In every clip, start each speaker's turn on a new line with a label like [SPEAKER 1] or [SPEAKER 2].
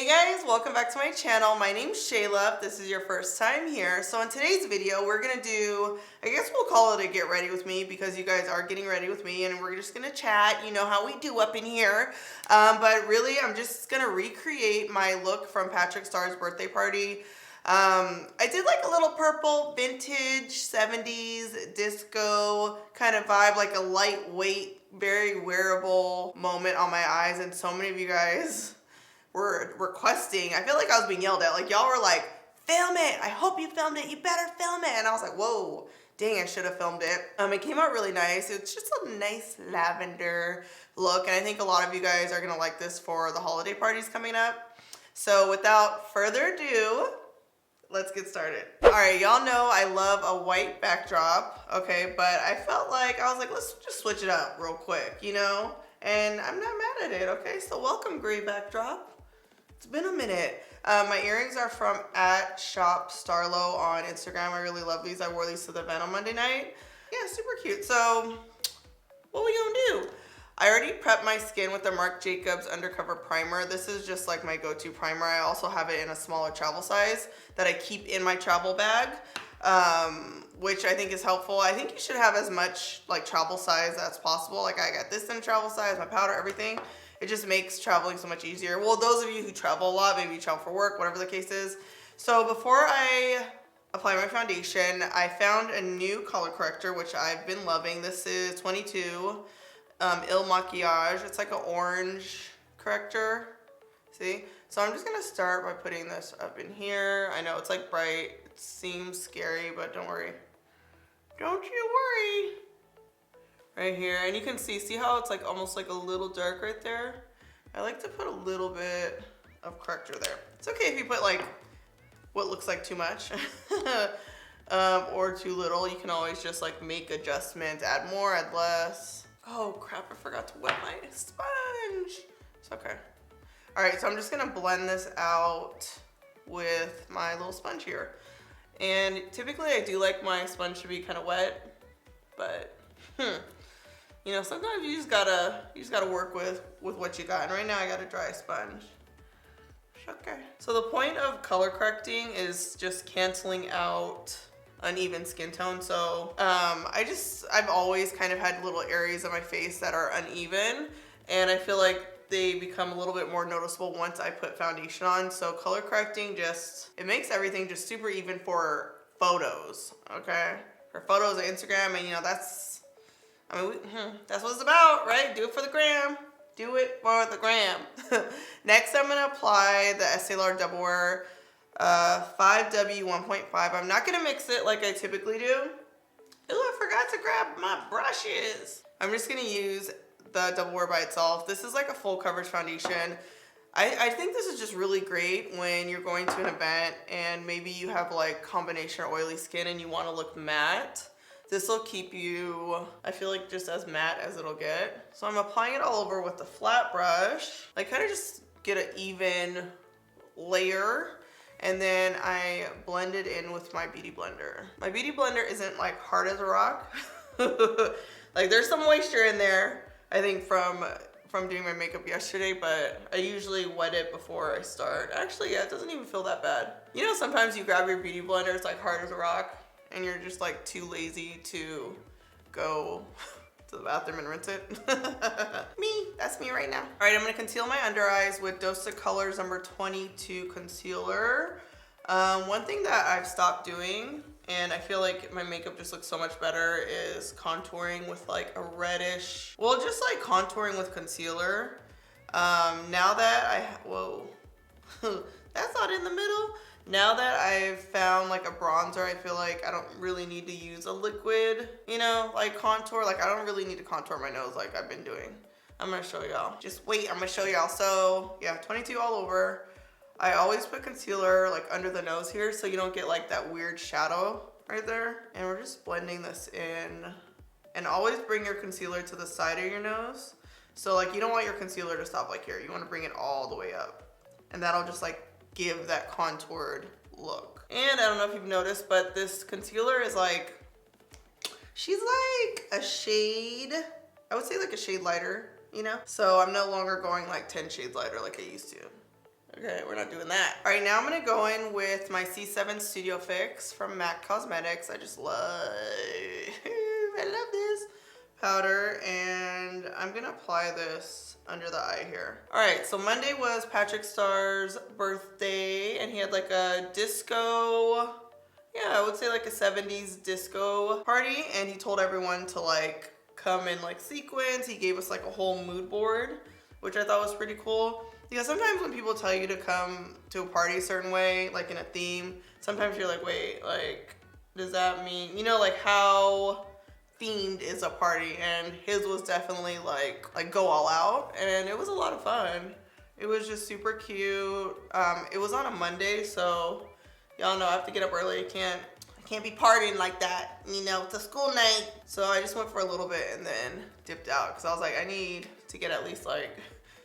[SPEAKER 1] Hey guys, welcome back to my channel. My name's Shayla. If this is your first time here. So in today's video, we're gonna do, I guess we'll call it a get ready with me because you guys are getting ready with me and we're just gonna chat. You know how we do up in here. But really, I'm just gonna recreate my look from Patrickstarrr's birthday party. I did like a little purple vintage 70s disco kind of vibe, like a lightweight, very wearable moment on my eyes, and so many of you guys were requesting. I feel like I was being yelled at. Like, y'all were like, film it. I hope you filmed it. You better film it. And I was like, whoa, dang, I should have filmed it. It came out really nice. It's just a nice lavender look. And I think a lot of you guys are gonna like this for the holiday parties coming up. So without further ado, let's get started. All right, y'all know I love a white backdrop, okay? But I felt like, I was like, let's just switch it up real quick, you know? And I'm not mad at it, okay? So welcome, gray backdrop. It's been a minute. My earrings are from @shopstarlo on Instagram. I really love these. I wore these to the event on Monday night. Yeah, super cute. So what we gonna do? I already prepped my skin with the Marc Jacobs Undercover Primer. This is just like my go-to primer. I also have it in a smaller travel size that I keep in my travel bag, which I think is helpful. I think you should have as much like travel size as possible. Like I got this in travel size, my powder, everything. It just makes traveling so much easier. Well, those of you who travel a lot, maybe you travel for work, whatever the case is. So before I apply my foundation, I found a new color corrector, which I've been loving. This is 22 Il Maquillage. It's like an orange corrector. See? So I'm just gonna start by putting this up in here. I know it's like bright. It seems scary, but don't worry. Don't you worry. Right here, and you can see how it's like almost like a little dark right there. I like to put a little bit of corrector there. It's okay if you put like what looks like too much or too little. You can always just like make adjustments, add more, add less. Oh crap, I forgot to wet my sponge. It's okay. All right, so I'm just gonna blend this out with my little sponge here. And typically I do like my sponge to be kind of wet, but you know, sometimes you just gotta work with what you got. And right now I got a dry sponge. Okay. So the point of color correcting is just canceling out uneven skin tone. So I've always kind of had little areas of my face that are uneven, and I feel like they become a little bit more noticeable once I put foundation on. So color correcting it makes everything just super even for photos, okay? For photos on Instagram, and you know, that's what it's about, right? Do it for the gram. Do it for the gram. Next, I'm gonna apply the Estee Lauder Double 5W 1.5. I'm not gonna mix it like I typically do. Ooh, I forgot to grab my brushes. I'm just gonna use the Double Wear by itself. This is like a full coverage foundation. I think this is just really great when you're going to an event and maybe you have like combination or oily skin and you wanna look matte. This will keep you, I feel like, just as matte as it'll get. So I'm applying it all over with the flat brush. I kind of just get an even layer, and then I blend it in with my beauty blender. My beauty blender isn't like hard as a rock. Like there's some moisture in there, I think from doing my makeup yesterday, but I usually wet it before I start. Actually, yeah, it doesn't even feel that bad. You know, sometimes you grab your beauty blender, it's like hard as a rock, and you're just like too lazy to go to the bathroom and rinse it. That's me right now. All right, I'm gonna conceal my under eyes with Dose of Colors number 22 concealer. One thing that I've stopped doing, and I feel like my makeup just looks so much better, is contouring with like a reddish, well, just like contouring with concealer. Now that whoa, that's not in the middle. Now that I've found like a bronzer, I feel like I don't really need to use a liquid, you know, like contour. Like I don't really need to contour my nose like I've been doing. I'm gonna show y'all. Just wait, I'm gonna show y'all. So yeah, 22 all over. I always put concealer like under the nose here so you don't get like that weird shadow right there. And we're just blending this in. And always bring your concealer to the side of your nose. So like you don't want your concealer to stop like here. You wanna bring it all the way up. And that'll just like give that contoured look. And I don't know if you've noticed, but this concealer is like, she's like a shade, I would say like a shade lighter, you know? So I'm no longer going like 10 shades lighter like I used to. Okay, we're not doing that. All right, now I'm gonna go in with my C7 Studio Fix from MAC Cosmetics. I just love, I love this powder, and I'm gonna apply this under the eye here. All right, so Monday was Patrickstarrr's birthday, and he had like a disco, yeah, I would say like a 70s disco party, and he told everyone to like come in like sequins. He gave us like a whole mood board, which I thought was pretty cool. Because sometimes when people tell you to come to a party a certain way, like in a theme, sometimes you're like, wait, like, does that mean, you know, like how themed is a party? And his was definitely like go all out, and it was a lot of fun. It was just super cute. It was on a Monday, so y'all know I have to get up early. I can't be partying like that, you know, it's a school night. So I just went for a little bit and then dipped out because I was like, I need to get at least like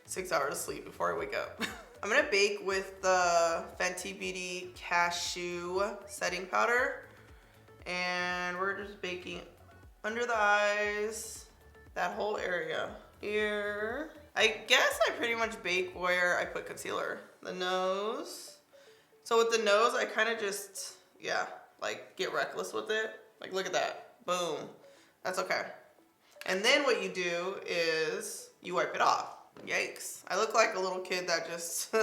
[SPEAKER 1] 6 hours of sleep before I wake up. I'm gonna bake with the Fenty Beauty Cashew setting powder, and we're just baking under the eyes, that whole area here. I guess I pretty much bake where I put concealer. The nose. So with the nose, I kind of just, yeah, like get reckless with it. Like look at that, boom. That's okay. And then what you do is you wipe it off. Yikes. I look like a little kid that just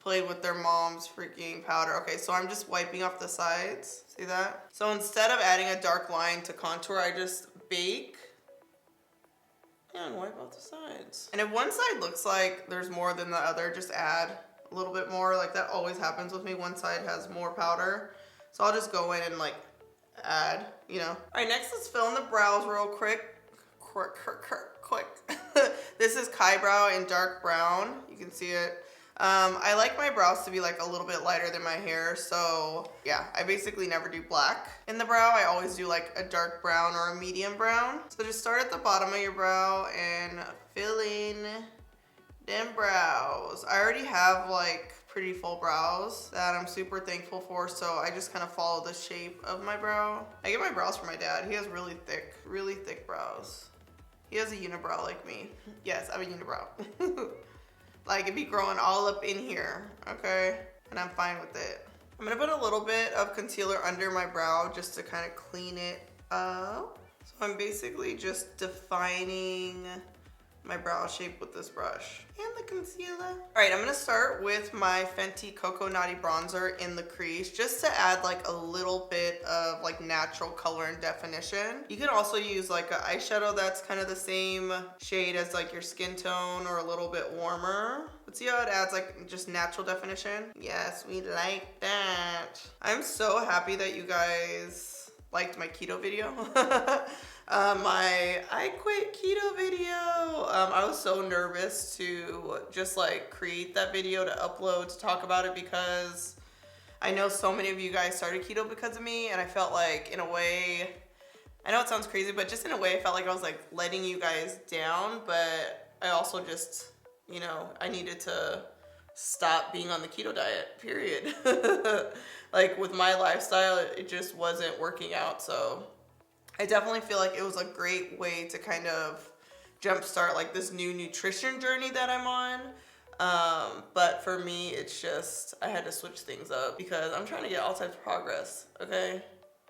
[SPEAKER 1] played with their mom's freaking powder. Okay, so I'm just wiping off the sides. See that? So instead of adding a dark line to contour, I just bake and wipe off the sides. And if one side looks like there's more than the other, just add a little bit more. Like that always happens with me. One side has more powder. So I'll just go in and like add, you know. All right, next let's fill in the brows real quick. Quick. This is Kybrow in dark brown. You can see it. I like my brows to be like a little bit lighter than my hair, so yeah, I basically never do black in the brow. I always do like a dark brown or a medium brown. So just start at the bottom of your brow and fill in them brows. I already have like pretty full brows that I'm super thankful for, so I just kind of follow the shape of my brow. I get my brows from my dad. He has really thick brows. He has a unibrow like me. Yes, I have a unibrow. Like it'd be growing all up in here, okay? And I'm fine with it. I'm gonna put a little bit of concealer under my brow just to kind of clean it up. So I'm basically just defining my brow shape with this brush and the concealer. All right, I'm gonna start with my Fenty Coco Naughty Bronzer in the crease just to add like a little bit of like natural color and definition. You can also use like an eyeshadow that's kind of the same shade as like your skin tone or a little bit warmer. But see how it adds like just natural definition? Yes, we like that. I'm so happy that you guys liked my keto video. My I quit keto video. I was so nervous to just like create that video to upload to talk about it because I know so many of you guys started keto because of me, and I felt like in a way, I know it sounds crazy, but just in a way I felt like I was like letting you guys down, but I also just, you know, I needed to stop being on the keto diet, period. Like with my lifestyle, it just wasn't working out, so I definitely feel like it was a great way to kind of jumpstart like this new nutrition journey that I'm on. But for me, it's just, I had to switch things up because I'm trying to get all types of progress, okay,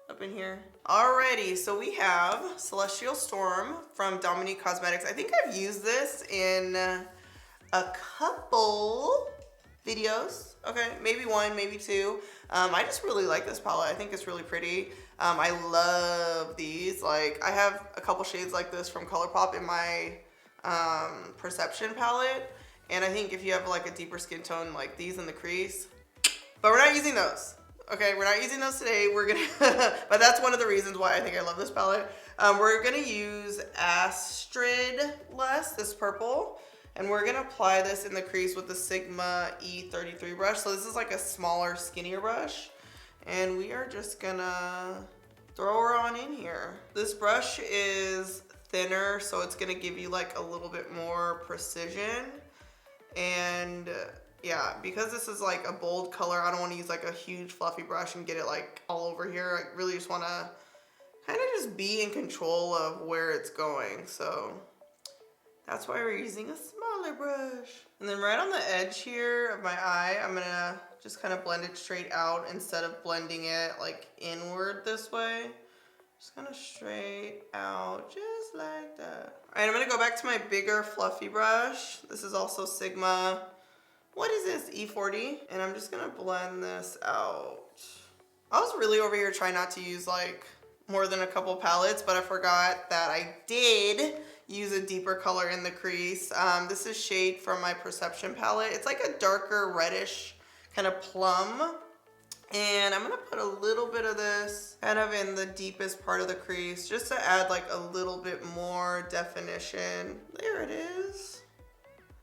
[SPEAKER 1] up in here. Alrighty, so we have Celestial Storm from Dominique Cosmetics. I think I've used this in a couple videos, okay, maybe one, maybe two. I just really like this palette. I think it's really pretty. I love these. Like I have a couple shades like this from Colourpop in my Perception palette, and I think if you have like a deeper skin tone like these in the crease, but we're not using those. Okay, we're not using those today. We're gonna, but that's one of the reasons why I think I love this palette. We're gonna use Astrid Less, this purple, and we're gonna apply this in the crease with the Sigma E33 brush. So this is like a smaller, skinnier brush. And we are just gonna throw her on in here. This brush is thinner, so it's gonna give you like a little bit more precision. And yeah, because this is like a bold color, I don't wanna use like a huge fluffy brush and get it like all over here. I really just wanna kind of just be in control of where it's going. So that's why we're using a smaller color brush. And then right on the edge here of my eye, I'm gonna just kind of blend it straight out instead of blending it like inward this way. Just kind of straight out, just like that. All right, I'm gonna go back to my bigger fluffy brush. This is also Sigma, what is this, E40? And I'm just gonna blend this out. I was really over here trying not to use like more than a couple palettes, but I forgot that I did use a deeper color in the crease. This is shade from my Perception palette. It's like a darker reddish kind of plum. And I'm gonna put a little bit of this kind of in the deepest part of the crease just to add like a little bit more definition. There it is.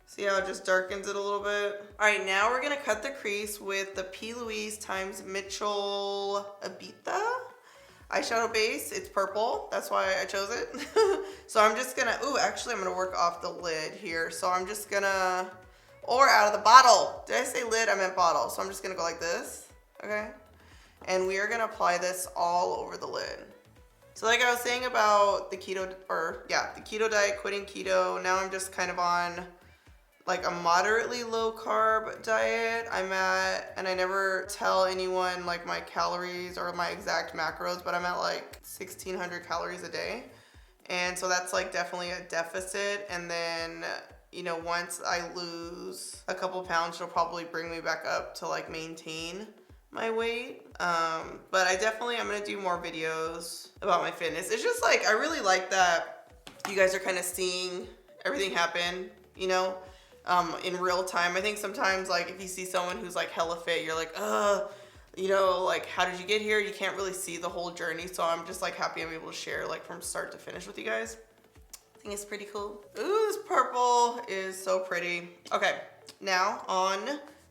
[SPEAKER 1] See how it just darkens it a little bit? All right, now we're gonna cut the crease with the P.Louise times Mitchell Ibiza eyeshadow base. It's purple, that's why I chose it. So I'm just gonna, ooh, actually I'm gonna work off the lid here. So I'm just gonna, or out of the bottle. Did I say lid? I meant bottle. So I'm just gonna go like this. Okay, and we are gonna apply this all over the lid. So like I was saying about the keto, the keto diet, quitting keto, now I'm just kind of on like a moderately low carb diet. I'm at, and I never tell anyone like my calories or my exact macros, but I'm at like 1,600 calories a day. And so that's like definitely a deficit. And then, you know, once I lose a couple pounds, she'll probably bring me back up to like maintain my weight. But I'm gonna do more videos about my fitness. It's just like, I really like that you guys are kind of seeing everything happen, you know, in real time. I think sometimes like if you see someone who's like hella fit, you're like, you know, like how did you get here? You can't really see the whole journey. So I'm just like happy I'm able to share like from start to finish with you guys. I think it's pretty cool. Ooh, this purple is so pretty. Okay, now on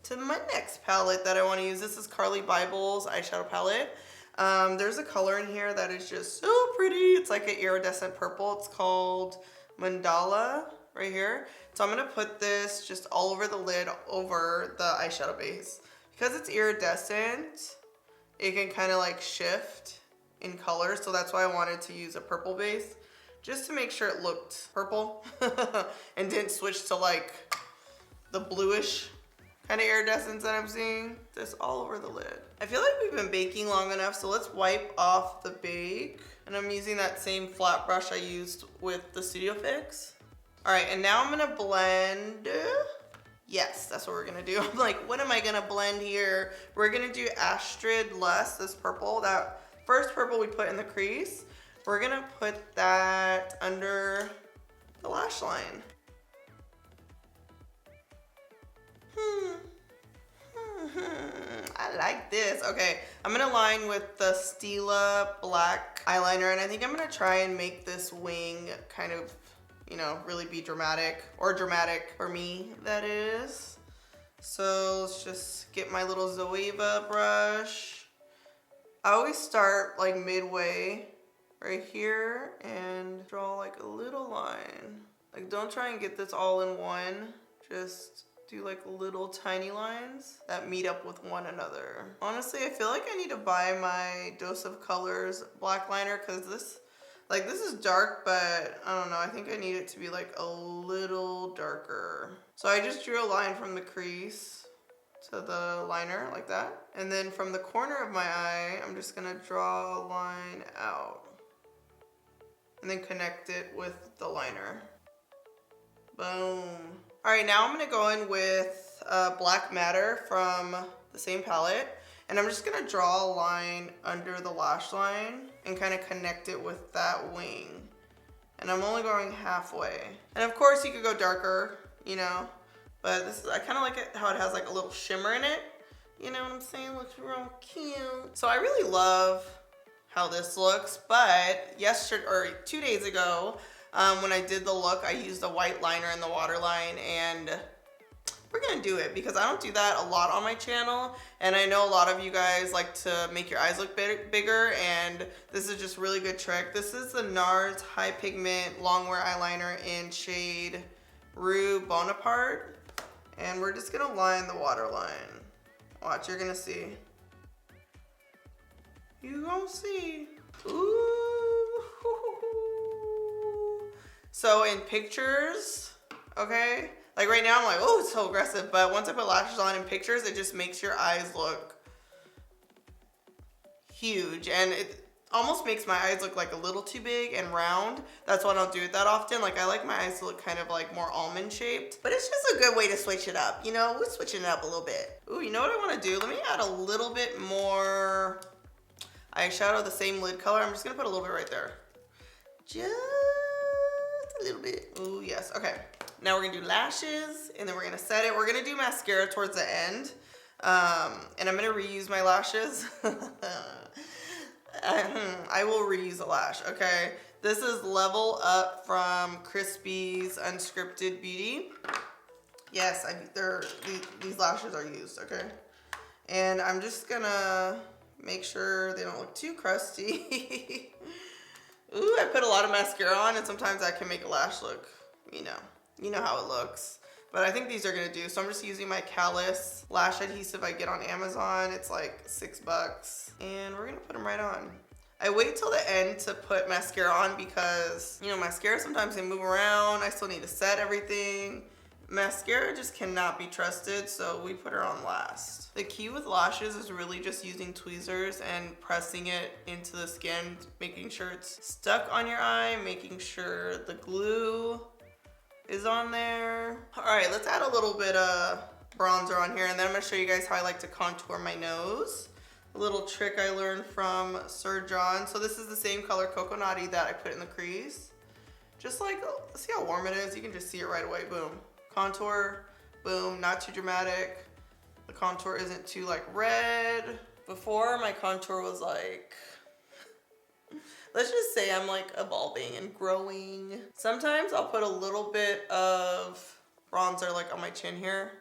[SPEAKER 1] to my next palette that I want to use. This is Carli Bybel's eyeshadow palette. There's a color in here that is just so pretty. It's like an iridescent purple. It's called Mandala right here. So I'm gonna put this just all over the lid over the eyeshadow base. Because it's iridescent, it can kind of like shift in color. So that's why I wanted to use a purple base, just to make sure it looked purple and didn't switch to like the bluish kind of iridescence that I'm seeing. This all over the lid. I feel like we've been baking long enough, so let's wipe off the bake. And I'm using that same flat brush I used with the Studio Fix. All right, and now I'm gonna blend. Yes, that's what we're gonna do. I'm like, what am I gonna blend here? We're gonna do Astrid Lust, this purple, that first purple we put in the crease. We're gonna put that under the lash line. I like this. Okay, I'm gonna line with the Stila black eyeliner, and I think I'm gonna try and make this wing kind of, you know, really be dramatic, or dramatic for me, that is. So let's just get my little Zoeva brush. I always start like midway right here and draw like a little line. Like, don't try and get this all in one. Just do like little tiny lines that meet up with one another. Honestly, I feel like I need to buy my Dose of Colors black liner, because this is dark, but I don't know, I think I need it to be like a little darker. So I just drew a line from the crease to the liner like that. And then from the corner of my eye, I'm just gonna draw a line out and then connect it with the liner. Boom. All right, now I'm gonna go in with Black Matter from the same palette, and I'm just gonna draw a line under the lash line and kind of connect it with that wing. And I'm only going halfway. And of course you could go darker, you know, but this is, I kind of like it how it has like a little shimmer in it. You know what I'm saying? Looks real cute. So I really love how this looks, but 2 days ago, when I did the look, I used a white liner in the waterline, and we're gonna do it because I don't do that a lot on my channel, and I know a lot of you guys like to make your eyes look bigger, and this is just a really good trick. This is the Nars High Pigment Longwear Eyeliner in shade Rue Bonaparte, and we're just gonna line the waterline. Watch, you're gonna see. You gonna see. Ooh. So in pictures, okay, Like right now I'm like, oh, it's so aggressive. But once I put lashes on in pictures, it just makes your eyes look huge. And it almost makes my eyes look like a little too big and round. That's why I don't do it that often. Like I like my eyes to look kind of like more almond shaped. But it's just a good way to switch it up. You know, we're switching it up a little bit. Ooh, you know what I want to do? Let me add a little bit more eyeshadow, the same lid color. I'm just going to put a little bit right there. Just a little bit. Ooh, yes. Okay. Now we're going to do lashes, and then we're going to set it. We're going to do mascara towards the end. And I'm going to reuse my lashes. I will reuse a lash, okay? This is Level Up from Crispy's Unscripted Beauty. Yes, these lashes are used, okay? And I'm just gonna make sure they don't look too crusty. Ooh, I put a lot of mascara on, and sometimes that can make a lash look, you know how it looks. But I think these are gonna do. So I'm just using my Callus lash adhesive I get on Amazon. It's like $6. And we're gonna put them right on. I wait till the end to put mascara on because, you know, mascara sometimes they move around. I still need to set everything. Mascara just cannot be trusted, so we put her on last. The key with lashes is really just using tweezers and pressing it into the skin, making sure it's stuck on your eye, making sure the glue is on there. All right, let's add a little bit of bronzer on here, and then I'm gonna show you guys how I like to contour my nose. A little trick I learned from Sir John. So this is the same color Coco Naughty that I put in the crease. Just like, see how warm it is? You can just see it right away, boom. Contour, boom, not too dramatic. The contour isn't too like red. Before my contour was like, let's just say I'm like evolving and growing. Sometimes I'll put a little bit of bronzer like on my chin here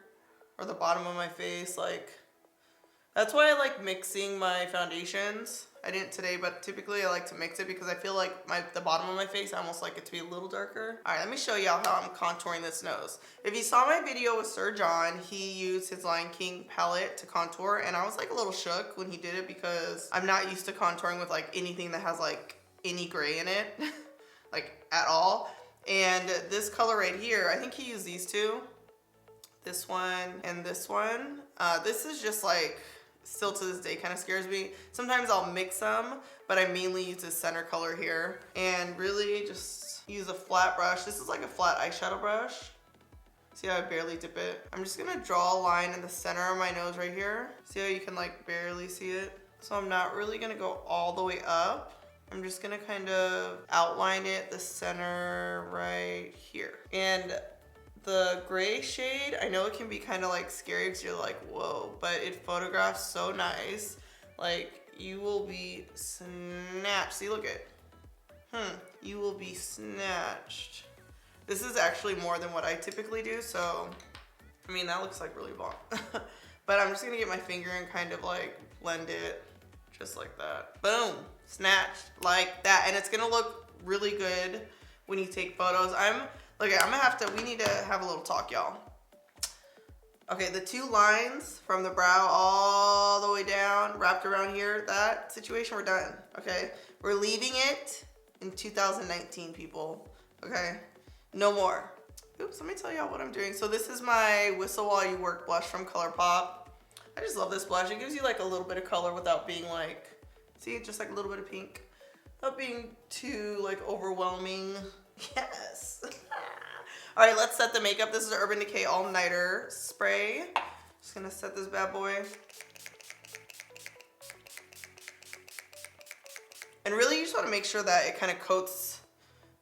[SPEAKER 1] or the bottom of my face. Like, that's why I like mixing my foundations. I didn't today, but typically I like to mix it because I feel like the bottom of my face, I almost like it to be a little darker. All right, let me show y'all how I'm contouring this nose. If you saw my video with Sir John, he used his Lion King palette to contour, and I was like a little shook when he did it because I'm not used to contouring with like anything that has like any gray in it, like at all. And this color right here, I think he used these two. This one and this one. This is just like, still to this day kind of scares me. Sometimes I'll mix them, but I mainly use the center color here and really just use a flat brush. This is like a flat eyeshadow brush. See how I barely dip it? I'm just gonna draw a line in the center of my nose right here. See how you can like barely see it? So I'm not really gonna go all the way up. I'm just gonna kind of outline it, the center right here. And the gray shade, I know it can be kind of like scary because you're like, whoa, but it photographs so nice. Like, you will be snatched. See, look at, you will be snatched. This is actually more than what I typically do, so, I mean, that looks like really bomb. But I'm just gonna get my finger and kind of like blend it just like that. Boom, snatched like that. And it's gonna look really good when you take photos. Okay, we need to have a little talk, y'all. Okay, the two lines from the brow all the way down, wrapped around here, that situation, we're done, okay? We're leaving it in 2019, people, okay? No more. Oops, let me tell y'all what I'm doing. So this is my Whistle While You Work blush from Colourpop. I just love this blush. It gives you like a little bit of color without being like, see, just like a little bit of pink. Not being too like overwhelming. Yes. All right, let's set the makeup. This is Urban Decay All Nighter Spray. Just gonna set this bad boy. And really, you just wanna make sure that it kind of coats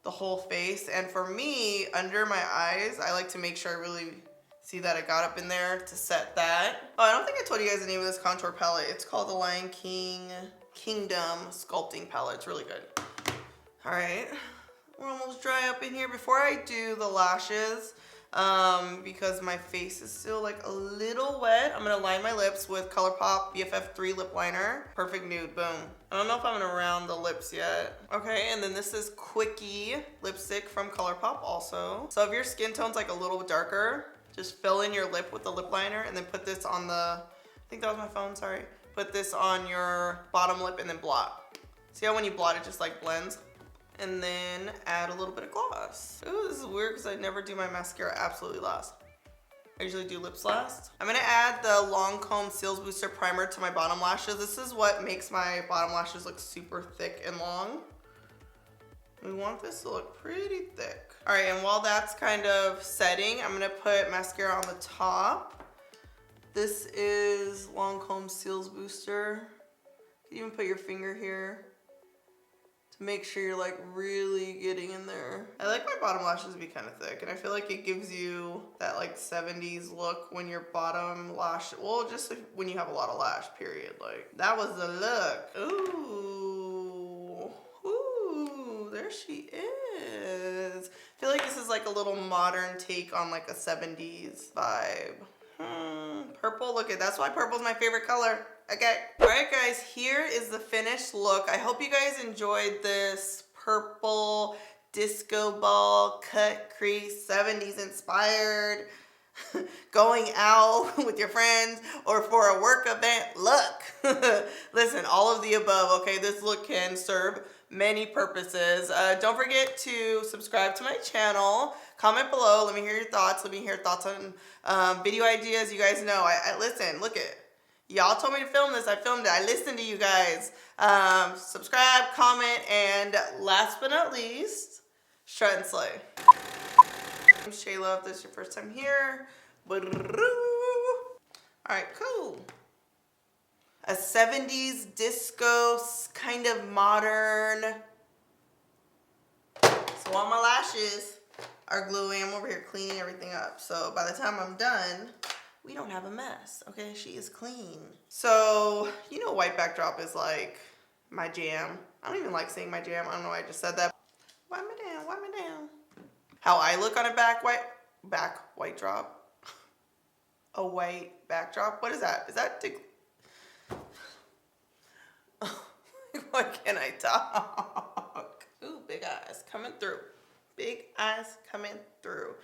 [SPEAKER 1] the whole face. And for me, under my eyes, I like to make sure I really see that it got up in there to set that. Oh, I don't think I told you guys the name of this contour palette. It's called the Lion King Kingdom Sculpting Palette. It's really good. All right. We're almost dry up in here. Before I do the lashes, because my face is still like a little wet, I'm gonna line my lips with Colourpop BFF3 lip liner. Perfect nude, boom. I don't know if I'm gonna round the lips yet. Okay, and then this is Quickie lipstick from Colourpop also. So if your skin tone's like a little darker, just fill in your lip with the lip liner and then put this on the, I think that was my phone, sorry. Put this on your bottom lip and then blot. See how when you blot it just like blends? And then add a little bit of gloss. Ooh, this is weird because I never do my mascara absolutely last. I usually do lips last. I'm gonna add the Lancome Seals Booster Primer to my bottom lashes. This is what makes my bottom lashes look super thick and long. We want this to look pretty thick. All right, and while that's kind of setting, I'm gonna put mascara on the top. This is Lancome Seals Booster. You can even put your finger here to make sure you're like really getting in there. I like my bottom lashes to be kind of thick, and I feel like it gives you that like 70s look when your bottom lash, well, just when you have a lot of lash, period. Like, that was the look. Ooh, ooh, there she is. I feel like this is like a little modern take on like a 70s vibe. Purple, look at, that's why purple's my favorite color. Okay. All right, guys, here is the finished look. I hope you guys enjoyed this purple disco ball cut crease 70s inspired going out with your friends or for a work event look. Listen, all of the above, okay? This look can serve many purposes. Don't forget to subscribe to my channel. Comment below. Let me hear your thoughts. Let me hear thoughts on video ideas. You guys know, I listen, look it. Y'all told me to film this. I filmed it. I listened to you guys. Subscribe, comment, and last but not least, strut and slay. I'm Shayla. If this is your first time here. Alright, cool. A 70s disco kind of modern. So while my lashes are gluing, I'm over here cleaning everything up. So by the time I'm done, we don't have a mess, okay? She is clean. So, you know, white backdrop is like my jam. I don't even like saying my jam. I don't know why I just said that. Wipe me down, wipe me down. How I look on a white drop. A white backdrop. What is that? Is that why can't I talk? Ooh, big eyes coming through. Big eyes coming through.